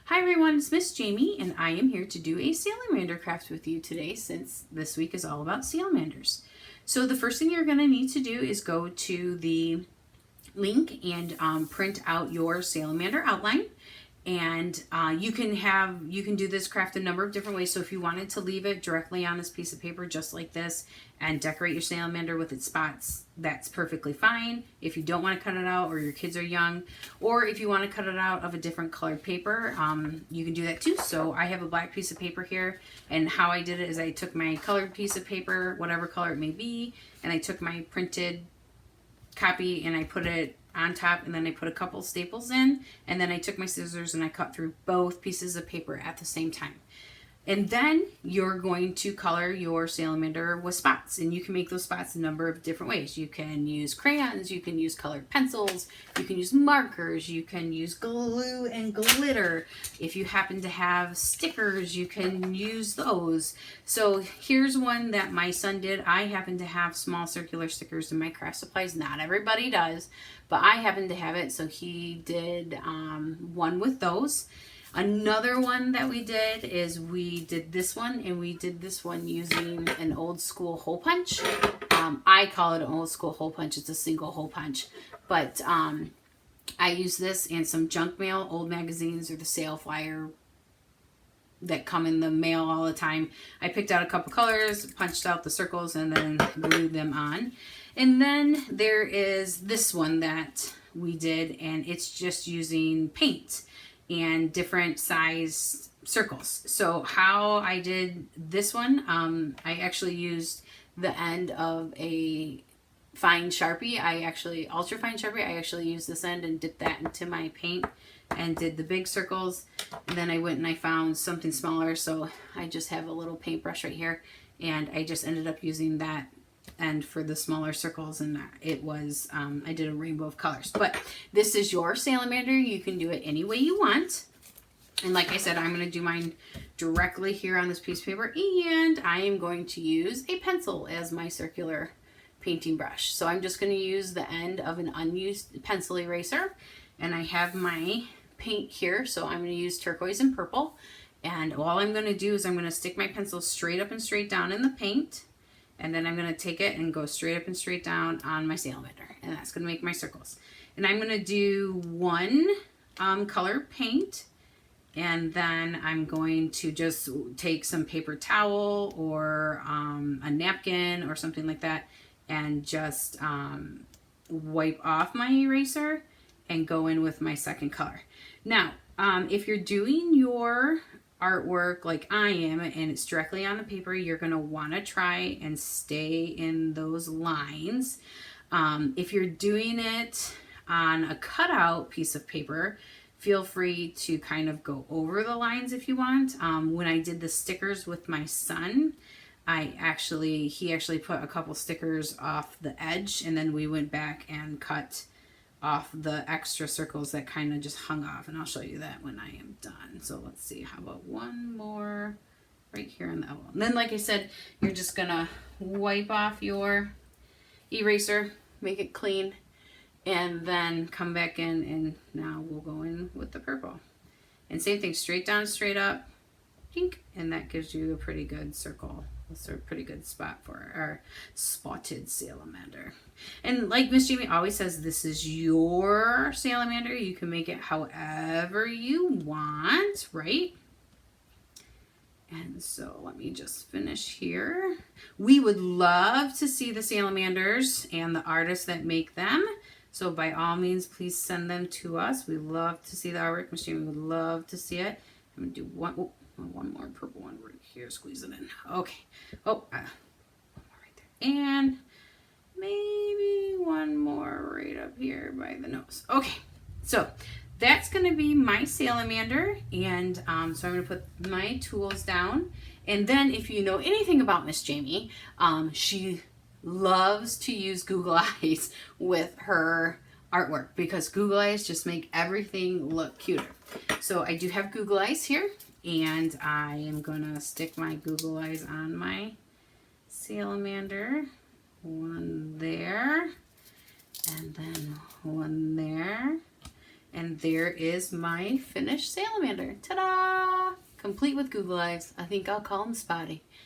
Hi everyone, it's Miss Jamie and I am here to do a salamander craft with you today since this week is all about salamanders. So the first thing you're going to need to do is go to the link and print out your salamander outline. And you can do this craft a number of different ways. So if you wanted to leave it directly on this piece of paper just like this and decorate your salamander with its spots, that's perfectly fine. If you don't want to cut it out or your kids are young, or if you want to cut it out of a different colored paper, you can do that too. So I have a black piece of paper here, and how I did it is I took my colored piece of paper, whatever color it may be, and I took my printed copy and I put it on top, and then I put a couple staples in, and then I took my scissors and I cut through both pieces of paper at the same time. And then you're going to color your salamander with spots, and you can make those spots a number of different ways. You can use crayons, you can use colored pencils, you can use markers, you can use glue and glitter. If you happen to have stickers, you can use those. So here's one that my son did. I happen to have small circular stickers in my craft supplies. Not everybody does, but I happen to have it, so he did one with those. Another one that we did is we did this one, and we did this one using an old school hole punch. I call it an old school hole punch. It's a single hole punch. But I use this and some junk mail, old magazines, or the sale flyer that come in the mail all the time. I picked out a couple colors, punched out the circles, and then glued them on. And then there is this one that we did, and it's just using paint and different size circles. So how I did this one, I actually used the end of a fine Sharpie. Ultra fine Sharpie, I actually used this end and dipped that into my paint and did the big circles. And then I went and I found something smaller, so I just have a little paintbrush right here, and I just ended up using that end for the smaller circles, and it was I did a rainbow of colors. But this is your salamander. You can do it any way you want, and like I said, I'm going to do mine directly here on this piece of paper, and I am going to use a pencil as my circular painting brush. So I'm just going to use the end of an unused pencil eraser, and I have my paint here, so I'm going to use turquoise and purple. And all I'm going to do is I'm going to stick my pencil straight up and straight down in the paint, and then I'm going to take it and go straight up and straight down on my salamander. And that's going to make my circles. And I'm going to do one color paint. And then I'm going to just take some paper towel or a napkin or something like that, and just wipe off my eraser and go in with my second color. Now, if you're doing your artwork like I am and it's directly on the paper, you're going to want to try and stay in those lines. If you're doing it on a cutout piece of paper, feel free to kind of go over the lines if you want. When I did the stickers with my son, he actually put a couple stickers off the edge, and then we went back and cut off the extra circles that kind of just hung off, and I'll show you that when I am done. So let's see, how about one more right here on the elbow. And then, like I said, you're just gonna wipe off your eraser, make it clean, and then come back in, and now we'll go in with the purple. And same thing, straight down, straight up, pink, and that gives you a pretty good circle. That's a pretty good spot for our spotted salamander. And like Miss Jamie always says, this is your salamander. You can make it however you want, right? And so let me just finish here. We would love to see the salamanders and the artists that make them. So by all means, please send them to us. We love to see the artwork. Miss Jamie would love to see it. I'm going to do one more purple one right here. Squeeze it in. Okay. One more right there. And maybe one more right up here by the nose. Okay. So that's going to be my salamander. And so I'm going to put my tools down. And then if you know anything about Miss Jamie, she loves to use Google Eyes with her artwork, because Google Eyes just make everything look cuter. So I do have Google Eyes here, and I am gonna stick my Google Eyes on my salamander. One there, and then one there, And there is my finished salamander. Ta-da! Complete with Google eyes. I think I'll call him Spotty.